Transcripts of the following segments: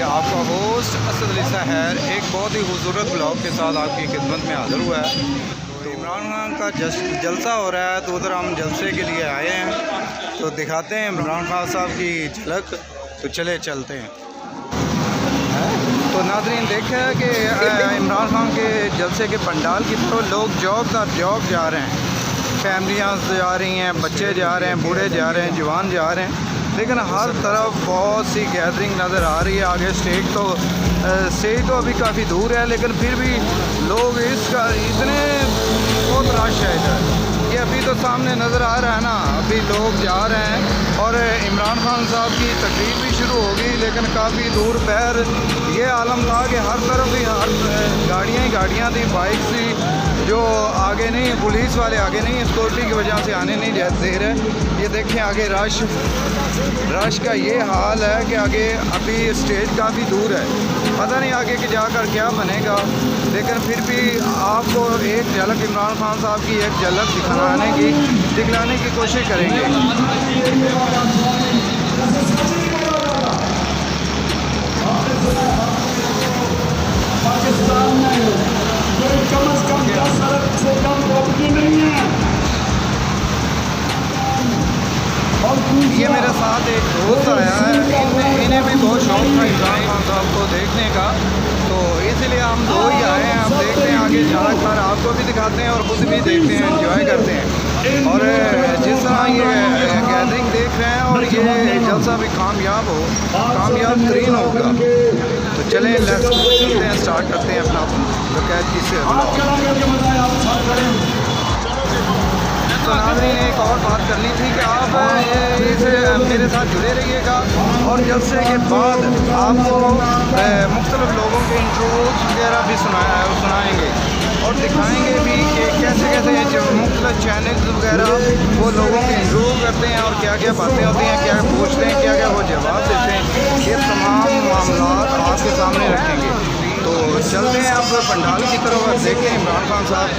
आपका होस्ट असद अली सहर एक बहुत ही खूबसूरत ब्लॉग के साथ आपकी खिदमत में हाज़िर हुआ है। तो इमरान खान का जलसा हो रहा है, तो उधर हम जलसे के लिए आए हैं, तो दिखाते हैं इमरान खान साहब की झलक। तो चले चलते हैं। तो नाज़रीन देखा है कि इमरान खान के जलसे के पंडाल की तरफ लोग जॉब दर जॉब जा रहे हैं। फैमिलियाँ जा रही हैं, बच्चे जा रहे हैं, बूढ़े जा रहे हैं, जवान जा रहे हैं, लेकिन हर तरफ बहुत सी गैदरिंग नज़र आ रही है। आगे स्टेज तो अभी काफ़ी दूर है, लेकिन फिर भी लोग इसका इतने बहुत रश है इधर। ये अभी तो सामने नज़र आ रहा है ना, अभी लोग जा रहे हैं और इमरान खान साहब की तकरीर भी शुरू होगी, लेकिन काफ़ी दूर पैर ये आलम था कि हर तरफ ही गाड़ियाँ ही गाड़ियाँ थी, बाइक थी, जो आगे नहीं, पुलिस वाले आगे नहीं, सिक्योरिटी की वजह से आने नहीं दे रहे। ये देखें आगे रश का ये हाल है कि आगे अभी स्टेज काफ़ी दूर है, पता नहीं आगे के जाकर क्या बनेगा, लेकिन फिर भी आपको एक झलक इमरान खान साहब की एक झलक दिखलाने की कोशिश करेंगे। पाकिस्तान में कम अज़ कम 10 अरब से कम प्रॉपर्टी नहीं है। ये मेरे साथ एक दोस्त आया है, इन्हें भी बहुत शौक था इमरान खान साहब को देखने का, तो इसलिए हम दो ही आए हैं। हम देखते हैं आगे झलक कर आपको भी दिखाते हैं और खुद भी देखते हैं, एंजॉय करते हैं। और जिस तरह ये गैदरिंग देख रहे हैं और ये जलसा भी कामयाब तरीन होगा। तो चलें लेट्स चलते हैं, स्टार्ट करते हैं अपना बकायदगी से। तो नाज़रीन एक और बात करनी थी कि आप इस मेरे साथ जुड़े रहिएगा और जलसे के बाद आपको मुख्तलिफ लोगों के इंटरव्यूज़ वगैरह भी सुनाएंगे और दिखाएंगे भी कि कैसे जो मुख्तलिफ चैनल्स वगैरह वो लोगों के इंटरव्यू करते हैं और क्या क्या बातें होती हैं, क्या पूछते हैं, क्या क्या वो जवाब देते हैं। ये तमाम मामलात आपके सामने रखेंगे। तो चलते हैं आप पंडाल की तरफ और देखते हैं इमरान खान साहब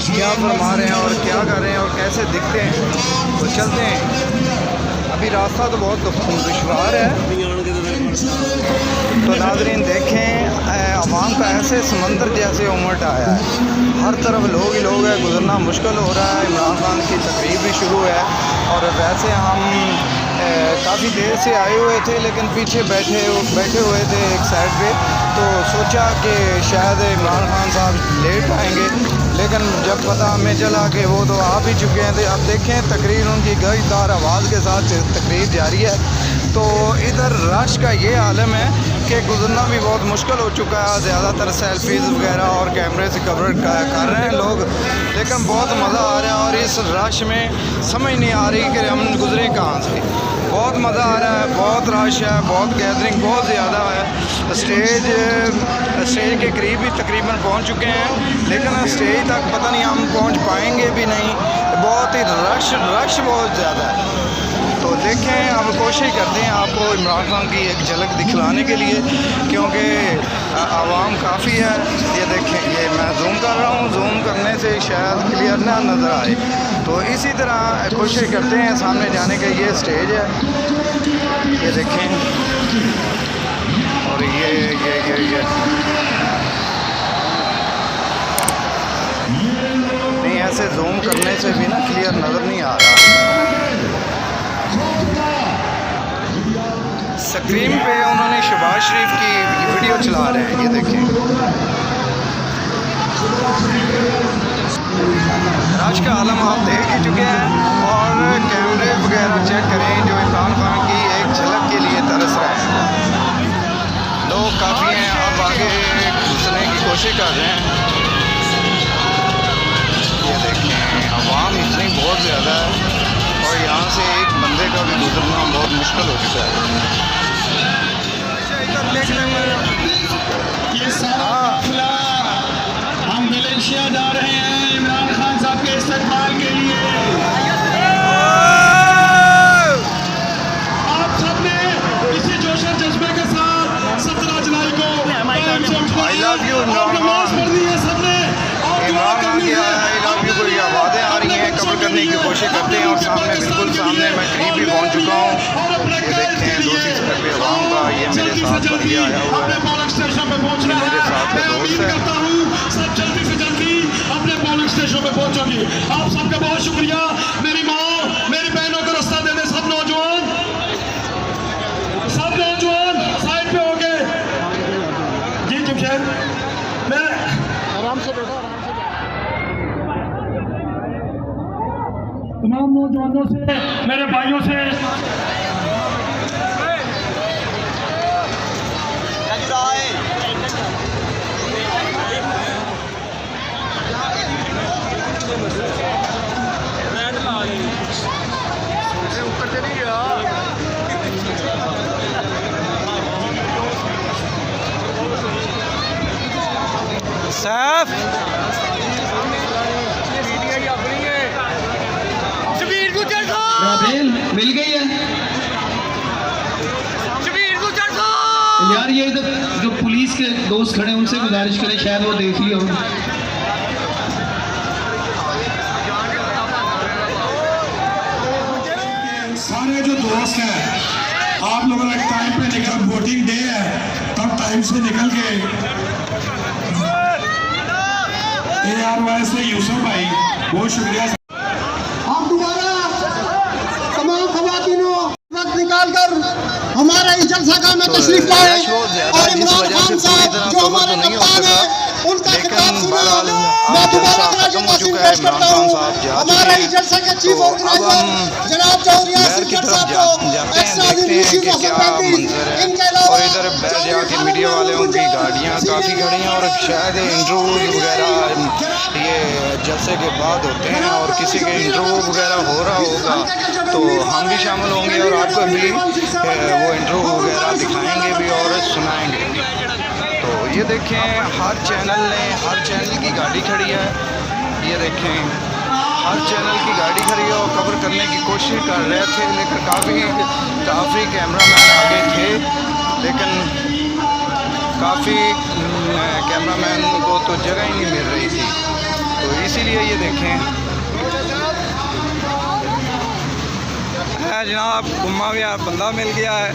क्या फरमा रहे हैं और क्या कर रहे हैं और कैसे दिखते हैं। तो चलते हैं, अभी रास्ता तो बहुत दुश्वार है। तो नाज़रीन देखें अवाम का ऐसे समंदर जैसे उमट आया है, हर तरफ लोग ही लोग हैं, गुजरना मुश्किल हो रहा है। इमरान खान की तकरीर भी शुरू है और वैसे हम काफ़ी देर से आए हुए थे, लेकिन पीछे बैठे हुए थे एक साइड पे, तो सोचा कि शायद इमरान खान साहब लेट आएंगे, लेकिन जब पता हमें चला कि वो तो आ भी चुके हैं। अब देखें तकरीर उनकी गजदार आवाज़ के साथ तकरीर जारी है। तो इधर रश का ये आलम है कि गुजरना भी बहुत मुश्किल हो चुका है। ज़्यादातर सेल्फीज़ वगैरह और कैमरे से कवर कर रहे हैं लोग, लेकिन बहुत मज़ा आ रहा है और इस रश में समझ नहीं आ रही कि हम गुजरे कहाँ से। बहुत मज़ा आ रहा है, बहुत रश है, बहुत गैदरिंग बहुत ज़्यादा है। स्टेज के करीब ही तकरीबन पहुंच चुके हैं, लेकिन स्टेज तक पता नहीं हम पहुंच पाएंगे भी नहीं, बहुत ही रश बहुत ज़्यादा है। तो देखें अब कोशिश करते हैं आपको इमरान खान की एक झलक दिखलाने के लिए, क्योंकि आवाम काफ़ी है। ये देखें, ये मैं जूम कर रहा हूँ, जूम करने से शायद क्लियर ना नज़र आए, तो इसी तरह कोशिश करते हैं सामने जाने के। ये स्टेज है, ये देखें, और ये नहीं, ऐसे जूम करने से भी ना क्लियर नज़र नहीं आ रहा। स्क्रीन पे उन्होंने शहबाज शरीफ की वीडियो चला रहे हैं, ये देखें। राज का आलम आप देख ही चुके हैं और कैमरे वगैरह चेक करें जो इमरान खान की एक झलक के लिए तरस रहे हैं। लोग काफ़ी हैं, आप आगे घुसने की कोशिश कर रहे हैं। ये देखें अवाम इतनी बहुत ज़्यादा है और यहाँ से एक बंदे का भी गुजरना बहुत मुश्किल हो चुका है। हम मलेशिया जा रहे हैं इमरान खान साहब के इस्तकबाल के लिए। आप सबने इसी जोश और जज्बे के साथ 17 जुलाई को नमाज पढ़नी है सबने और दुआ करनी है। बातें आ रही हैं, कवर करने दिखाने की कोशिश करते हैं। और सामने बिल्कुल सामने मैं करीब भी पहुंच चुका हूँ। ये देखते हैं दूसरी तरफ पे आवाम का, ये मेरे साथ भैया आया हुआ है, ये मेरे साथ का दोस्त है। सब जल्दी से जल्दी अपने पोलिंग स्टेशन पे पहुंचोगे। आप सबका बहुत शुक्रिया। मेरी माँ मेरी बहनों को रास्ता देने सब नौजवान साइड पे हो गए। जी जमशेद मैं आराम से बैठो, तमाम नौजवानों से मेरे भाइयों से सैफ राबेल मिल गई है यार। ये इधर जो पुलिस के दोस्त खड़े हैं उनसे गुजारिश करें, शायद वो देख लियो। सारे जो दोस्त हैं, आप लोगों ने टाइम पे निकल, वोटिंग डे है तब टाइम से निकल के ARY से यूसुफ भाई बहुत शुक्रिया। आप दोबारा तमाम खवातीनों वक्त निकाल कर हमारा इस जलसा का में तशरीफ लाए और इमरान खान साहब जो हमारे कप्तान हैं उनका खिताब सुना। मैं दोबारा तराजू तहसीन पेश करता हूँ हमारे इस जलसे के चीफ ऑर्गेनाइजर जनाब चौधरी सिंगर साहब को और इधर बैठ जाके मीडिया वालों की गाड़ियाँ काफ़ी खड़ी हैं और शायद इंटरव्यू वगैरह ये जलसे के बाद होते हैं और किसी के इंटरव्यू वगैरह हो रहा होगा तो हम भी शामिल होंगे और आपको भी वो इंटरव्यू वगैरह दिखाएंगे भी और सुनाएंगे भी। तो ये देखें हर चैनल की गाड़ी खड़ी है, ये देखें हर चैनल की गाड़ी खड़ी है और कवर करने की कोशिश कर रहे थे, लेकिन काफ़ी कैमरामैन आगे थे, लेकिन काफ़ी कैमरामैन को तो जगह ही नहीं मिल रही थी। तो इसीलिए ये देखें है जनाब गुम्मा भी बंदा मिल गया है।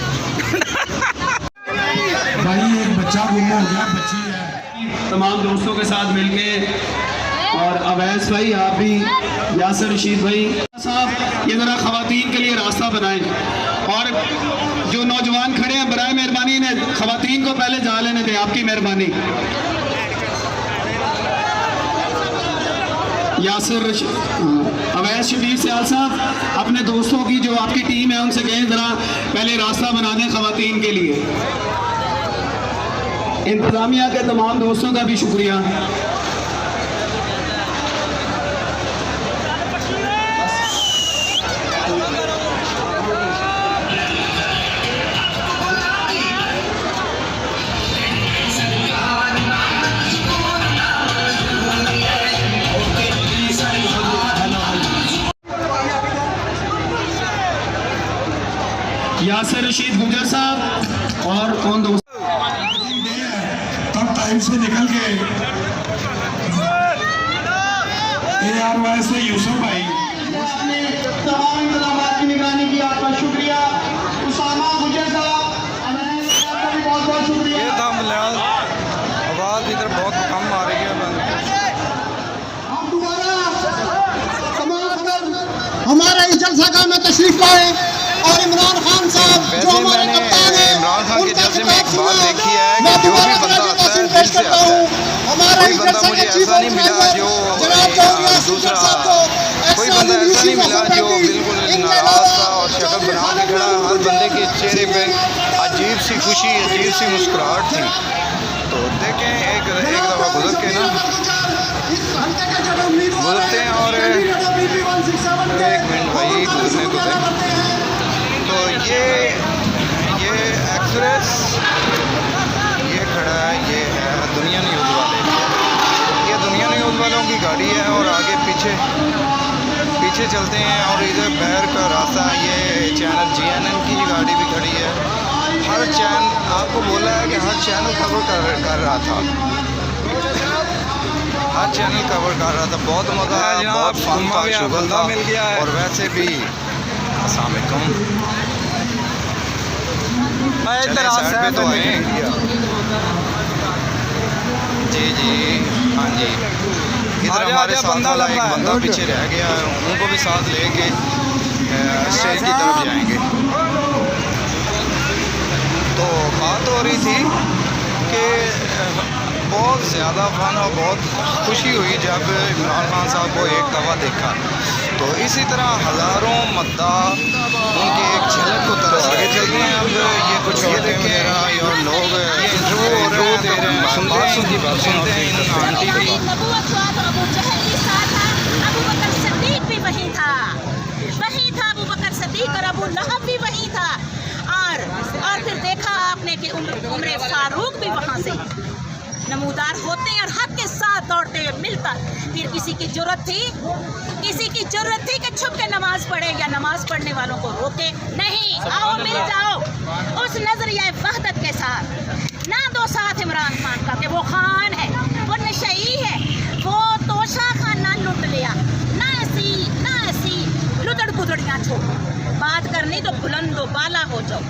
भाई एक बच्चा गुम हो गया, बच्ची है। तमाम दोस्तों के साथ मिलके और अवैस भाई, आप भी, यासर रशीद भाई साहब, ये ज़रा ख़वातीन के लिए रास्ता बनाएं और जो नौजवान खड़े हैं बराए मेहरबानी ने ख़वातीन को पहले जा लेने दें, आपकी मेहरबानी। यासर अवैस शबीर सियाल साहब, अपने दोस्तों की जो आपकी टीम है उनसे कहें ज़रा पहले रास्ता बना दें ख़वातीन के लिए। इंतज़ामिया के तमाम दोस्तों का भी शुक्रिया। यासर रशीद गुजर साहब और कौन दोस्त तब टाइम से निकल के ARY से यूसुफ भाई तमाम इंतजामात की निगरानी की आपका शुक्रिया। उसामा गुजर साहब आपका भी बहुत बहुत शुक्रिया। ये था मलयाल आवाज़ इधर बहुत कम आ रही है। आप दोबारा तमाम हमारे इस जलसा का में तशरीफ लाए और इमरान खान साहब जो हमारे कप्तान हैं इमरान खान के जलसे में एक बात देखी है कि मैं जो भी दोबारा बंदा तराजू आता है तहसीन दिल पेश से करता आता हूँ है। हमारे कोई इस बंदा जलसे मुझे के चीफ ऐसा नहीं मिला ऑर्गेनाइजर जो जनाब चौधरी सिंगर साहब को कोई बंदा ऐसा नहीं मिला जो बिल्कुल नाराज था और शक्ल बना के खड़ा। हर बंदे के चेहरे पे अजीब सी खुशी, अजीब सी मुस्कुराहट थी। तो देखें एक दफ़ा गुजर के ना गुजरते हैं और एक मिनट भाई गुजरने तो दें। तो ये एक्सप्रेस ये खड़ा है, ये है दुनिया न्यूज़ वाले, ये दुनिया न्यूज़ वालों की गाड़ी है और आगे पीछे चलते हैं और इधर बहर का रास्ता, ये चैनल GNN की गाड़ी भी खड़ी है। हर चैनल आपको बोला है कि हर चैनल कवर कर रहा था। हर चैनल कवर कर रहा था, बहुत मज़ा आया, बहुत फन था, शुगर था मिल गया है। और वैसे भी अस्सलाम वालेकुम। इधर आ, साइड पे तो साइड आए पे। जी जी हाँ जी। इधर आजा, हमारे आजा, साथ बंदा वाला एक लंबा है, बंदा रोड। पीछे रह गया है, उनको भी साथ लेके स्टेज की तरफ जाएंगे। तो बात हो रही थी कि बहुत ज़्यादा फन और बहुत खुशी हुई जब इमरान खान साहब को एक दफ़ा देखा। तो इसी तरह हज़ारों मद्दाह उनकी एक झलक को तरस आगे चलते हैं। अब ये कुछ ये देखें और लोग ये इंटरव्यू हो रहे हैं, दे रहे हैं, सुनते हैं इन आंटी की। नबूवत हुआ तो अबू जहल भी साथ था, अबू बकर सिद्दीक भी वही था अबू बकर सिद्दीक और अबू लहब भी वही था। और फिर देखा आपने कि उम्र फारूक भी वहाँ से नमूदार होते हैं और हक के साथ दौड़ते हुए मिलता। फिर किसी की जरूरत थी कि छुप के नमाज पढ़े या नमाज पढ़ने वालों को रोके? नहीं, आओ मिल जाओ उस नजरिया वहदत के साथ। ना दो साथ इमरान खान का कि वो खान है, वो नशई है, वो तोशा खान ना लुट लिया, ना ऐसी लुदड़ गुदड़ियाँ छोड़ो। बात करनी तो बुलंद बाला हो जाओ,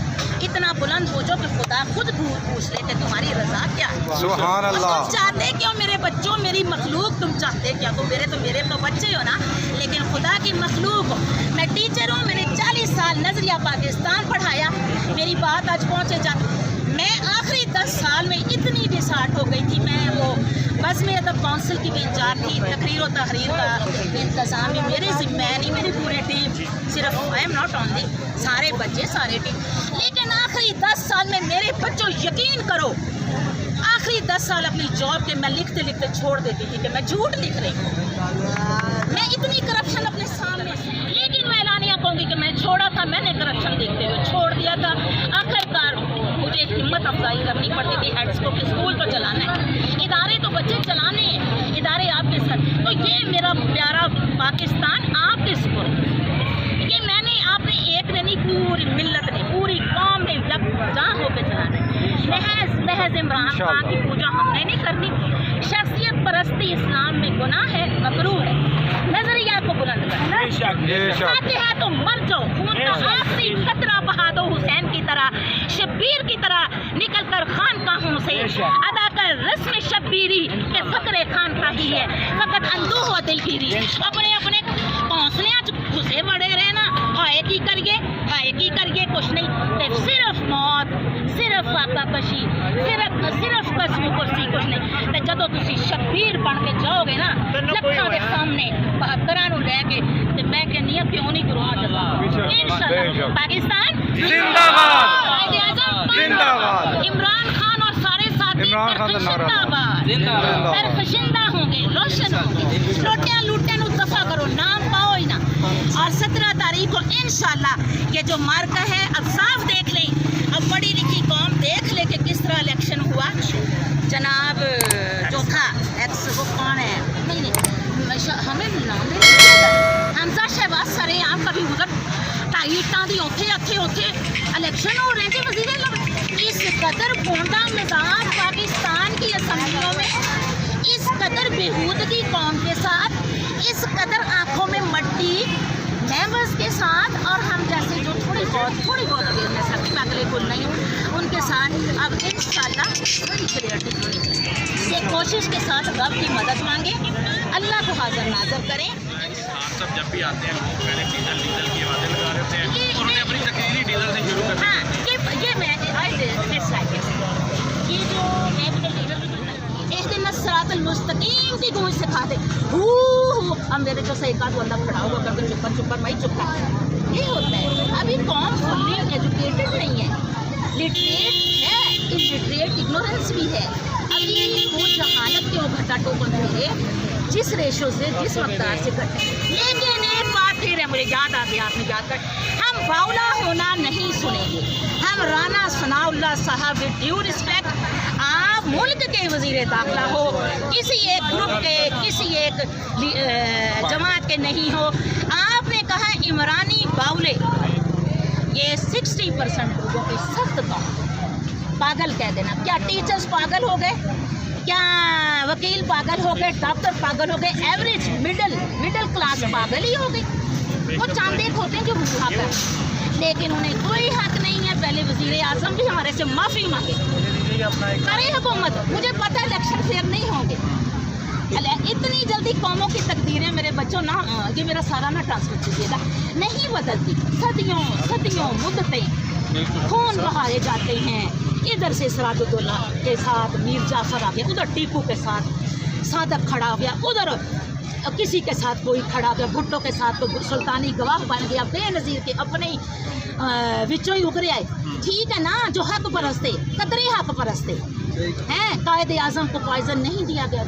इतना बुलंद हो जाओ कि खुदा खुद पूछ ले कि तुम्हारी रजा क्या है। सुभान अल्लाह। तुम चाहते क्यों मेरे बच्चों, मेरी मखलूक, तुम चाहते क्या? तुम मेरे तो बच्चे हो ना, लेकिन खुदा की मखलूक हो। मैं टीचर हूँ, मैंने 40 साल नजरिया पाकिस्तान पढ़ाया, मेरी बात आज पहुँचे जाती। मैं आखिरी 10 साल में इतनी डिसार्ट हो गई थी, मैं वो बस में अदब काउंसिल की भी इंचार्ज थी, तकरीर और तहरीर का इंतज़ाम भी मेरे ज़िम्मे नहीं, मेरी पूरी टीम, सिर्फ आई एम नॉट ओनली, सारे बच्चे सारे टीम। लेकिन आखिरी 10 साल में मेरे बच्चों, यकीन करो, आखिरी 10 साल अपनी जॉब के मैं लिखते लिखते छोड़ देती थी कि मैं झूठ लिख रही हूँ। मैं इतनी करप्शन अपने सामने, लेकिन मैं ऐलानिया कहूँगी कि मैं छोड़ा था, मैंने करप्शन देखते हुए छोड़ दिया था। आखिरकार मुझे हिम्मत अफजाई करनी पड़ती थी हेड्स को कि स्कूल तो चलाना है, इदारे तो बच्चे चलाने हैं, इदारे आपके साथ। तो ये मेरा प्यारा पाकिस्तान आपके स्कूल, ये मैंने आपने एक ने नहीं, पूरी मिल्लत ने, पूरी कौम ने जहाँ होकर चलाना है। महज इमरान खान की पूजा हमने नहीं करनी। शख्सियत परस्ती इस्लाम में गुनाह है, मकरूह है। नजरिया को बुलंद करना चाहते हैं तो मर जाओ, खून का आखिरी कतरा बहा दो, हुसैन की तरह, शब्बीर की तरह निकल कर खानकाहों से अदा कर रस्म शब्बीरी के फकरे खान का ही है, फकत अंदू हो दिलगिरी। अपने अपने हौसले घुसे बड़े रहना, हाय की करिए कुछ नहीं, तो सिर्फ मौत, सिर्फ आकाकशी, सिर्फ कसम कुर्सी, कुछ नहीं। तो जदों तुसी शब्बीर बन के जाओगे ना लखां दे सामने 72 नूं लैके, ते मैं कहनी हां क्यों नहीं करूंगा जवाब। इंशाअल्लाह पाकिस्तान जिंदाबाद, कायदे-आज़म जिंदाबाद, इमरान खान और सारे साथी जिंदाबाद, सरखशिंदा होंगे, रोशन होंगे, लूटे नूं दफा करो, नाम पाओ ही ना। और 17 तारीख को इंशाअल्लाह ये जो मार्का है, अब साफ देख लें, अब पढ़ी लिखी कौम देख ले कि किस तरह इलेक्शन हुआ। जनाब जो था एक्स, वो कौन है, नहीं हमें नाम नहीं, हमजा शहबाज सरे आम कभी उधर टाइटा दी उत्थे इलेक्शन हो रहे थे, वजीरे लग। इस कदर गोंडा मिजाज पाकिस्तान की असम्बलियों में, इस कदर बेहूदगी कौम के साथ, इस कदर आंखों में मट्टी मेंबर्स के साथ, और हम जैसे जो थोड़ी बहुत अवेयरनेस रखती, मैं अगले कुल नहीं हूँ, उनके साथ अब इंशाअल्लाह बड़ी क्लियरिटी ये कोशिश के साथ रब की मदद मांगे, अल्लाह को हाजिर नाजर करें। सब जब भी आते हैं पहले डीजल की वादे लगा रहे होते हैं, उन्होंने अपनी तकरीर ही डीजल से शुरू कर दी। हाँ, ये मैं ये जो एक दिन सिरातुल मुस्तकीम की गूंज सिखा दे, अब मेरे जो से एक आध बंदा खड़ा होगा करके चुप भाई चुप कर, ये होता है। अभी कौम फुल्ली एजुकेटेड नहीं है, लिटरेट है, इलिटरेट इग्नोरेंस भी है। अभी वो जहालत के वो घटा टोकन हुए जिस रेशो से, जिस रफ्तार से घटे। लेकिन एक बात फिर है, मुझे याद आ गया, आपने याद कर, हम बाउला होना नहीं सुनेंगे। हम राना सनाउल्लाह साहब विद ड्यू रिस्पेक्ट, आप मुल्क के वजीर दाखिला हो, किसी एक ग्रुप के, किसी एक जमात के नहीं हो, आपने कहा इमरानी बाउले, ये 60% लोगों की सख्त कौम, पागल कह देना। क्या टीचर्स पागल हो गए? क्या वकील पागल हो गए, डॉक्टर पागल हो गए, एवरेज मिडिल क्लास पागल ही हो गई। वो चांदे होते हैं जो हक है, लेकिन उन्हें कोई हक नहीं है। पहले वजीर आजम भी हमारे से माफ़ी मांगे, करे हुकूमत। मुझे पता है इलेक्शन फेयर नहीं होंगे, इतनी जल्दी कौमों की तकदीरें मेरे बच्चों ना, ये मेरा सारा ना ट्रांसफर कीजिएगा, नहीं बदलती। सदियों मुद्दतें खून बहाए जाते हैं। इधर से सराजुद्दौला के साथ मीर जाफर आ गया, उधर टीपू के साथ सादक खड़ा हो गया, उधर किसी के साथ कोई खड़ा हो गया, भुट्टो के साथ तो सुल्तानी गवाह बन गया, बेनज़ीर के अपने विचों ही उभरे आए। ठीक है ना, जो हक परस्ते कतरे हक परस्ते हैं, कायदे आज़म को पॉइजन नहीं दिया गया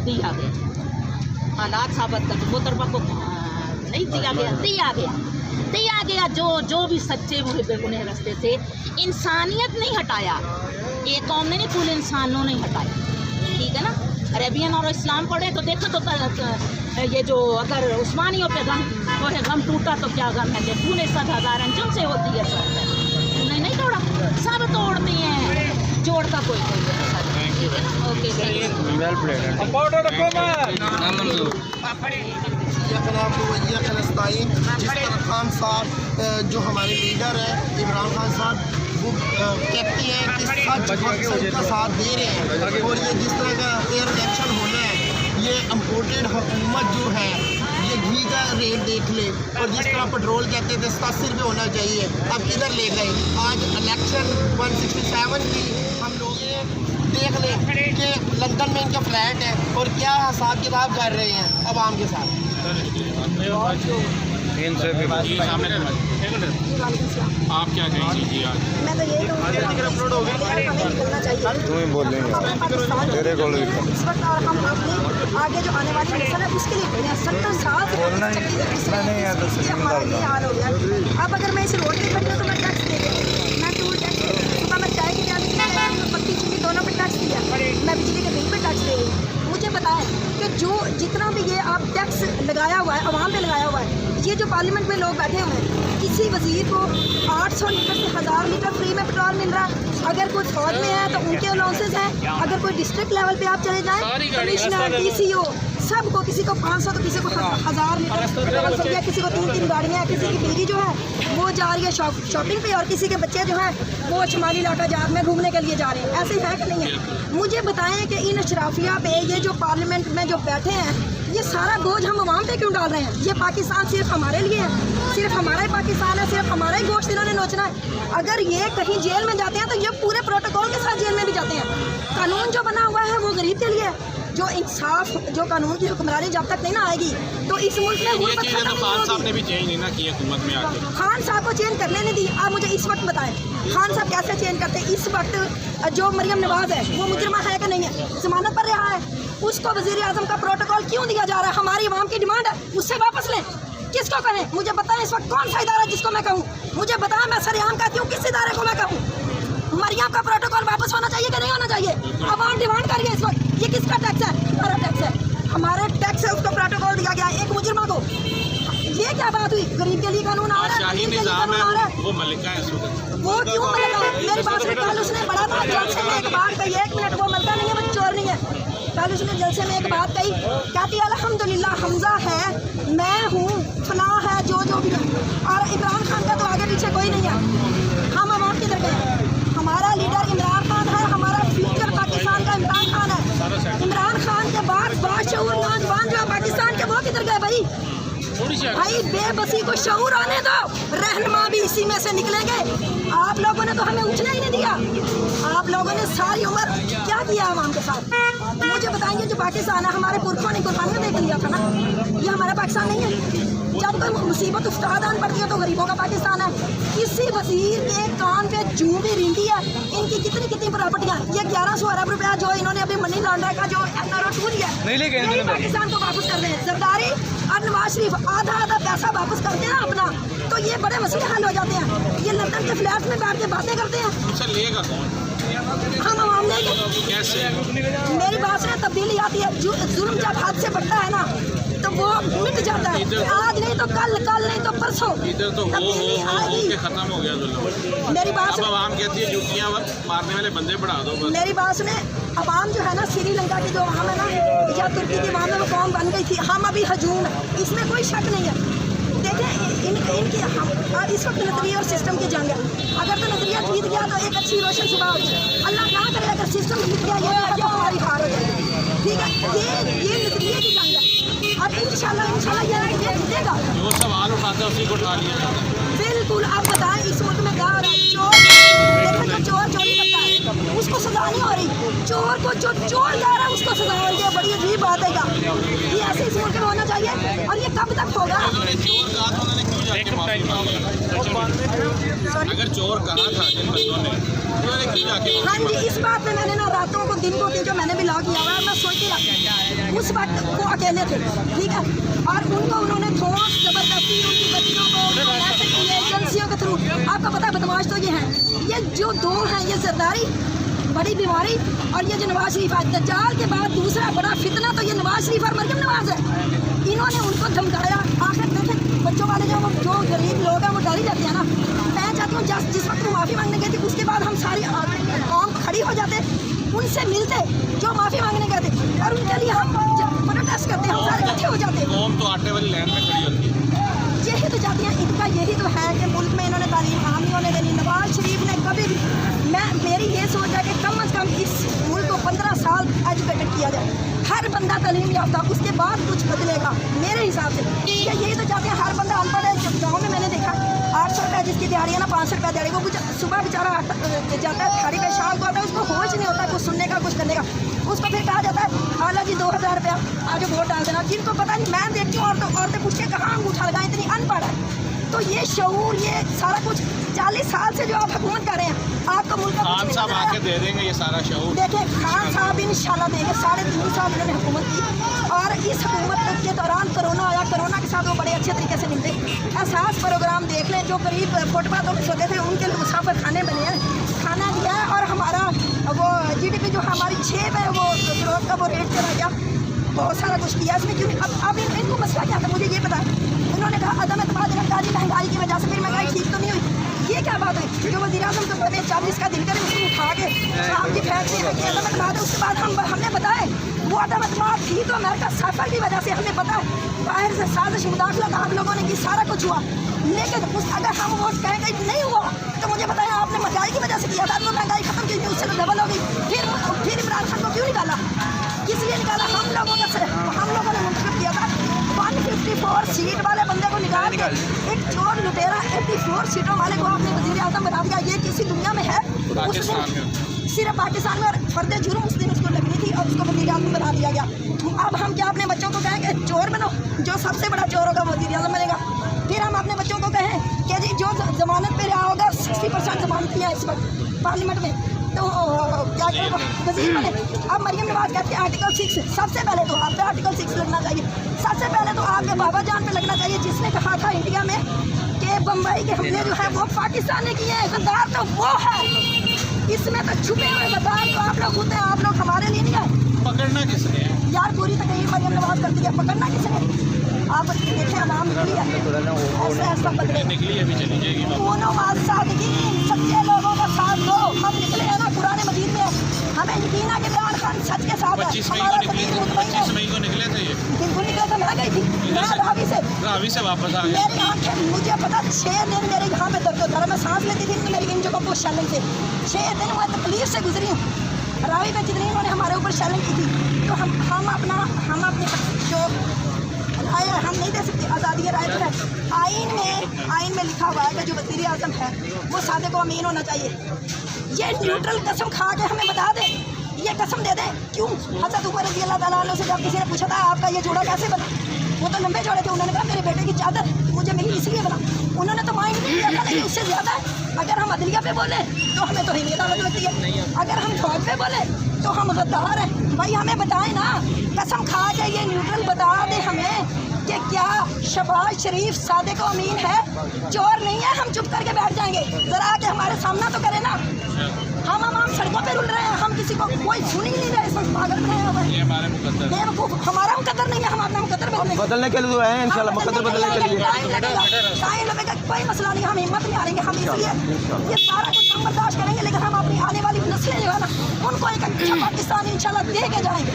हालात साबित कर, मोहतरमा को नहीं दिया गया। जो भी सच्चे बेगुनाह रास्ते से इंसानियत नहीं हटाया, एक कौम ने नहीं, पूरे इंसानों ने हटाया। ठीक है ना, अरेबियन और इस्लाम पढ़े तो देखो तो ये जो अगर उस्मानियों पे गम टूटा तो क्या गम है, तूने 7,000 अंजुम से होती है सब, तूने नहीं तोड़ा, सब तोड़ते हैं, जोड़ता कोई नहीं। ठीक है ना, ओके जिस तरह खान साहब जो हमारे लीडर हैं इमरान खान साहब, वो कहते हैं कि सच का साथ दे रहे हैं, और ये जिस तरह का एयर इलेक्शन होना है, ये इम्पोर्टेड हुकूमत जो है, ये घी का रेट देख ले, और जिस तरह पेट्रोल कहते थे 87 रुपये होना चाहिए, अब किधर ले गए। आज इलेक्शन 167 की हम लोग देख लें कि लंदन में इनका फ्लैट है, और क्या हिसाब किताब कर रहे हैं आवाम के साथ। आप क्या कहेंगे? मैं तो यही निकलना चाहिए, तुम्हें बोलेंगे तेरे को इस वक्त, और हम अपने आगे जो आने वाली नस्ल है उसके लिए बोले हैं। 70 साल से हमारा ये हाल हो गया। अब अगर मैं इस रोड पर बैठी हूँ तो मैं टैक्स दे देती, मैं टूल टैक्स दे देती, सुबह मैं चाय की जाती, पत्ती चीनी दोनों पर टैक्स दिया, मैं बिजली के बिल पर टैक्स दे रही। मुझे बताएं कि जो जितना भी ये आप टैक्स लगाया हुआ है, आवाम पे लगाया हुआ है, ये जो पार्लियामेंट में लोग बैठे हुए हैं, किसी वजीर को 800 लीटर से 1000 लीटर फ्री में पेट्रोल मिल रहा है। अगर कोई फौज में है तो उनके अलाउंसेस हैं, अगर कोई डिस्ट्रिक्ट लेवल पे आप चले जाएं, कमिश्नर, DCO, सबको, किसी को 500 तो किसी को 1000 लीटर पेट्रोल मिल गया, किसी को 3 गाड़ियाँ हैं, किसी की बीवी जो है वो जा रही है शॉपिंग पे, और किसी के बच्चे जो हैं वो शुमाली लाटा जात में घूमने के लिए जा रहे हैं। ऐसे है कि नहीं है? मुझे बताएं कि इन अशराफिया पे, ये जो पार्लियामेंट में जो बैठे हैं, ये सारा बोझ हम आवाम पे क्यों डाल रहे हैं? ये पाकिस्तान सिर्फ हमारे लिए है, सिर्फ हमारा ही पाकिस्तान है, सिर्फ हमारा ही गोश्त इन्होंने नोचना है। अगर ये कहीं जेल में जाते हैं तो ये पूरे प्रोटोकॉल के साथ जेल में भी जाते हैं। कानून जो बना हुआ है वो गरीब के लिए, जो इंसाफ, जो कानून की हुक्मरानी जब तक नहीं ना आएगी तो इस मुल्क में ये चीज़ें तो खान साहब ने भी चेंज नहीं ना की हुकूमत में आके। खान साहब को चेंज करने नहीं दी। आप मुझे इस वक्त बताएं, खान साहब कैसे चेंज करते हैं? इस वक्त जो मरियम नवाज है वो मुजरिमा है कि नहीं है? जमानत पर रहा है, उसको वजीर आजम का प्रोटोकॉल क्यों दिया जा रहा है? हमारी आवाम की डिमांड है, उससे वापस लें। किसको कहें? मुझे बताएं इस वक्त कौन सा इदारा जिसको मैं कहूँ? मुझे बताएं, मैं सरेआम कहती हूँ, किस इदारे को मैं कहूँ? मरियम का प्रोटोकॉल वापस होना चाहिए कि नहीं होना चाहिए? आवाम डिमांड कर रही है इस वक्त। ये किसका टैक्स है? हमारा टैक्स है, हमारे टैक्स है, उसको प्रोटोकॉल दिया गया एक मुजरिमा को। ये क्या बात हुई? गरीब के लिए कानून आ रहा है, वो मलिका है, वो क्यों मलिका? मेरी बात सुनिए, कल उसने बड़ा था जलसे में एक बात कही, 1 मिनट, वो मलका नहीं है, वो चोर नहीं है। कल उसने जलसे में एक बात कही, कहती अल्हम्दुलिल्लाह हमजा है, मैं हूँ, फला है, जो भी है, और इमरान खान का तो आगे पीछे कोई नहीं है। हम आवाम किधर गए? हमारा लीडर इमरान खान है, हमारा फ्यूचर पाकिस्तान का इमरान खान है। इमरान खान के बाद बाशऊर नौजवान जो पाकिस्तान के, वो किधर गए भाई? भाई बेबसी को शऊर आने दो, रहनुमा भी इसी में से निकलेंगे। आप लोगों ने तो हमें उठने ही नहीं दिया। आप लोगों ने सारी उम्र क्या किया आवाम के साथ? मुझे बताएंगे, जो पाकिस्तान है, हमारे पुरखों ने कुर्बानियाँ देख लिया था ना, ये हमारा पाकिस्तान नहीं है। जब कोई मुसीबत उस्तादान पड़ती है तो गरीबों का पाकिस्तान है। किसी वजीर के कान पे जू भी रिंदी है। इनकी कितनी प्रॉपर्टियाँ, ये 1100 अरब रुपया जो इन्होंने अभी मनी लॉन्ड्रिंग का जो SRO लिया है, पाकिस्तान को वापस कर रहे हैं। जरदारी और नवाज शरीफ आधा पैसा वापस करते हैं अपना, तो ये बड़े मसले हल हो जाते हैं। ये लंदन के फ्लैट में बैठ के बातें करते हैं। लेगा कौन? हम आवाम लेंगे। कैसे? मेरी बात से तब्दीली आती है। जुल्म जब हाथ से बढ़ता है ना, तो वो मिट जाता है, आज नहीं तो कल, कल नहीं तो परसों। इधर तो हो के खत्म हो गया जुल्म। मेरी बात अब आवाम कहती है जुतियाँ मारने वाले बंदे बढ़ा दो बस। मेरी बात सुने, अवाम जो है ना श्रीलंका की जो अवाम है ना, या तुर्की की अवाम है, वो कौम बन गई थी। हम अभी हजूम है, इसमें कोई शक नहीं है। देखें इनकी हम इस वक्त नजरिया और सिस्टम की जंग है। अगर तो नजरिया जीत गया तो एक अच्छी रोशन सुबह होगी। अल्लाह ना करे अगर सिस्टम जीत गया ये तो हमारी हार हो जाएगी। ठीक है, ये नजरिए की जंग है। अब इंशाल्लाह ये जीतेगा। जो सवाल उठाता है उसी को उठा लिया जाता है। बिल्कुल। आप बताएं इस मुल्क में क्या हो रहा है? चोर, देखो जो चोर चोरी करता है उसको सजा नहीं हो रही, चोर को जो चोर जा रहा है उसको सजा हो रही है। बड़ी अजीब बात है ये ऐसे इस मुल्क में होना चाहिए। और ये कब तक होगा? चोर कहा था उन्होंने क्यों जाके माफी मांगी? अगर चोर कहा था जिन बंदों ने, उन्होंने क्यों जाके? हाँ जी, इस बात में मैंने ना रातों को दिन को की जो मैंने भी लॉ किया हुआ है, मैं सोचती रहा उस वक्त वो अकेले थे, ठीक है, और उनको उन्होंने ठोस जबरदस्ती उनकी बच्चियों को ऐसे किए एजेंसियों के थ्रू। आपको पता है बदमाश तो ये हैं, ये जो दो हैं, ये जरदारी बड़ी बीमारी और ये जो नवाज शरीफ है। दज्जाल के बाद दूसरा बड़ा फितना तो ये नवाज शरीफ और मरियम नवाज है। इन्होंने उनको धमकाया। आखिर देखें बच्चों वाले जो गरीब लोग हैं वो डर ही जाते हैं ना। मैं चाहती हूँ जिस वक्त वो माफ़ी मांगने गए थे उसके बाद हम सारी कौम खड़ी हो जाते, उनसे मिलते जो माफ़ी मांगने गए थे, और उनके लिए हम प्रोटेस्ट करते, हम सारे इकट्ठे हो जाते। कौम तो आटे वाली लाइन में खड़ी होती है। यही तो जाती हैं, इनका यही तो है कि मुल्क में इन्होंने तालीम आम नहीं होने देनी। नवाज शरीफ ने कभी भी, मेरी ये सोच है कि कम अज़ कम इस मुल्क को 15 साल एजुकेटेड किया जाए, हर बंदा तालीम याफ्ता, उसके बाद कुछ बदलेगा मेरे हिसाब से। यही तो चाहते हैं, हर बंदा अनपढ़ है। गाँव में मैंने देखा 800 रुपये जिसकी दिहाड़ी है ना, 500 रुपये दिहाड़ी, वो कुछ सुबह बेचारा जाता है दिहाड़ी पे, शाम को आता है, उसको होश नहीं होता कुछ सुनने का कुछ करने का। उसको फिर कहा जाता है आला जी 2000 रुपया आज वोट डाल देना। जिनको पता नहीं, मैं देखती हूँ औरतें पूछ के कहाँ अंगूठा लगाएं, इतनी अनपढ़ है। तो ये शऊर, ये सारा कुछ 40 साल से जो आप हुकूमत कर रहे हैं, आपका मुल्क खान साहब आके दे देंगे ये सारा शऊर। देखिए खान साहब इंशाल्लाह देंगे। 3.5 साल इन्होंने हुकूमत की, और इस हुकूमत के दौरान कोरोना आया, कोरोना के साथ वो बड़े अच्छे तरीके से निपटे। एहसास प्रोग्राम देख लें, जो करीब फुटपाथों पर सोते थे उनके लिए मुसाफिर खाने बने हैं, खाना दिया है। और हमारा वो GDP जो हमारी 6 में वो ग्रोथ का वो रेट चला गया, बहुत सारा कुछ किया इसमें। क्यों अब इनको मसला क्या था मुझे ये पता है। उन्होंने कहा अदम एतमाद रफ्तारी महंगाई की वजह से फिर महंगाई ठीक तो नहीं हुई। ये क्या बात है? जो वज़ीर आज़म तो पहले 40 का दिन करे उसको उठा के आपकी फैक्ट्री है कि अदम एतमाद है, उसके बाद हमने बताया वो अदम एतमाद थी तो अमेरिका सफर की वजह से हमें पता है, बाहर से साजिश मुदाखलत आप लोगों ने की, सारा कुछ हुआ। लेकिन अगर हम वो कहेंगे नहीं हुआ तो मुझे बताया आपने महंगाई की वजह से किया था, तो महंगाई खत्म की थी, उससे तो डबल हो गई। फिर इमरान खान को क्यों निकाला? किस लिए निकाला? हम लोगों ने मुंतखब किया था 154 सीट वाले बंदे को निकाल के एक चोर लुटेरा 84 सीटों वाले को आपने वज़ीर आज़म बना दिया। ये किसी दुनिया में है? सिर्फ पाकिस्तान में। और फर्द जुर्म उस दिन उसको लगनी थी और उसको वज़ीर आज़म बना दिया गया। अब हम क्या अपने बच्चों को कहें कि चोर बनो? जो सबसे बड़ा चोर होगा वज़ीर आज़म बनेगा। फिर हम अपने बच्चों को कहें कि जी जो जमानत पे रहा होगा, 60% जमानत है इस वक्त पार्लियामेंट में, तो क्या करेगा? वज़ीर बने। अब मरियम नवाज कहती है आर्टिकल 6, सबसे पहले तो आप पे आर्टिकल 6 लगना चाहिए। सबसे पहले तो आपके बाबा जान पे लगना चाहिए, जिसने कहा था इंडिया में कि बम्बई के हमले जो है वो पाकिस्तान ने किए हैं, गद्दार तो वो है। इसमें तो छुपे हुए गद्दार तो आप लोग होते हैं, आप लोग हमारे लिए नहीं है। पकड़ना किसने है? यार पूरी तकरीर मरियम नवाज करती है, पकड़ना किसने? आप देखें आवाम निकली है, ऐसा बदले निकली अभी चली जाएगी। दोनों सादगीन सच्चे लोगों का साथ दो। हम निकले हैं ना कुरान मजीद में, हमें यकीन है कि इमरान खान सच के साथ है। 25 मई को निकले थे ये। बिल्कुल निकले थे, मैं गई थी रावी से वापस आ गए। मेरी आंखें, मुझे पता 6 दिन मेरे यहाँ पे दर्द होता रहा। मैं सांस लेती थी मेरी इन जगहों को शेलिंग से 6 दिन मैं तकलीफ से गुजरी हूँ। रावी पे जितनी इन्होंने हमारे ऊपर शेलिंग की थी, तो हम अपनी जो राय हम नहीं दे सकते, आज़ादी राय तो है। आइन में लिखा हुआ है कि जो वज़ीर आज़म है वो सादे को अमीन होना चाहिए। ये न्यूट्रल कसम खा के हमें बता दें, ये कसम दे दें। क्यों? हज़रत उमर रज़ी अल्लाह तआला अन्हु से जब किसी ने पूछा था आपका ये जोड़ा कैसे बना, वो तो लंबे जोड़े थे, उन्होंने कहा मेरे बेटे की चादर मुझे मिली इसलिए बना। उन्होंने तो माइंड नहीं किया था, लेकिन उससे ज़्यादा अगर हम अदलिया पे बोले तो हमें तो हिम्मत अदालत लगती है, अगर हम फौज पे बोले तो हम गद्दार हैं। भाई हमें बताएं ना, कसम खा के ये न्यूट्रल बता दे हमें कि क्या शहबाज शरीफ सादे को अमीन है? चोर नहीं है, हम चुप करके बैठ जाएंगे। ज़रा आके हमारे सामना तो करें ना। हम सड़कों पे रुल रहे हैं, हम किसी को कोई सुन ही नहीं रहे। पागल बनाया हुआ है। ये हमारे मुकद्दर है। बेवकूफ, हमारा मुकद्दर नहीं है, हम अपना मुकद्दर बदलने के लिए तो है इंशाल्लाह, मुकद्दर बदलने के लिए टाइम लगेगा, कोई मसला नहीं, हम हिम्मत नहीं हारेंगे। हम इसलिए ये सारा कुछ हम बर्दाश्त करेंगे, लेकिन हम अपनी आने वाली नस्लें जो है ना, उनको एक अच्छा पाकिस्तान इंशाल्लाह दे के जाएंगे।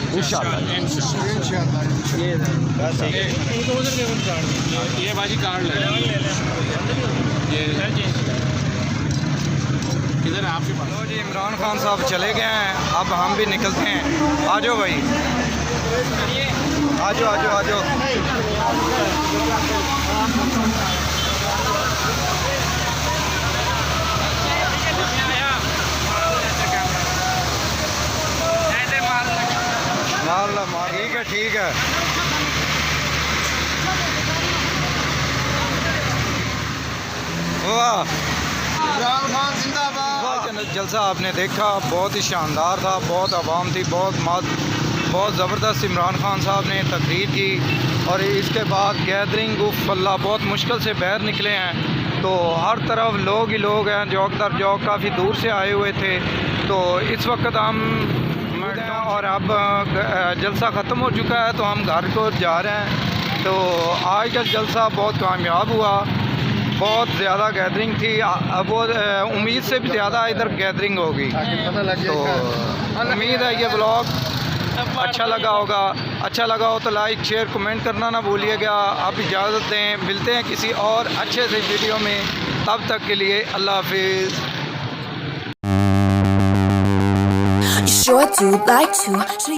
ये बाजी कार्ड ले ये किधर है आपके पास? लो जी, इमरान खान साहब चले गए हैं, अब हम भी निकलते हैं। आ जाओ भाई, आ जाओ आ जाओ आ जाओ। मार ठीक है ठीक है। वाह, इमरान खान जिंदाबाद। जलसा आपने देखा, बहुत ही शानदार था, बहुत आवाम थी, बहुत ज़बरदस्त इमरान खान साहब ने तकरीर की। और इसके बाद गैदरिंग उफ अल्लाह, बहुत मुश्किल से बाहर निकले हैं, तो हर तरफ लोग ही लोग हैं, जौक दर जौक काफ़ी दूर से आए हुए थे। तो इस वक्त हम और अब जलसा ख़त्म हो चुका है, तो हम घर को जा रहे हैं। तो आज का जलसा बहुत कामयाब हुआ, बहुत ज़्यादा गैदरिंग थी, वो उम्मीद से भी ज़्यादा इधर गैदरिंग होगी। तो उम्मीद है ये ब्लॉग अच्छा लगा होगा। अच्छा लगा हो तो लाइक शेयर कमेंट करना ना भूलिएगा। आप इजाज़त दें, मिलते हैं किसी और अच्छे से वीडियो में, तब तक के लिए अल्लाह हाफिज़। You sure do like to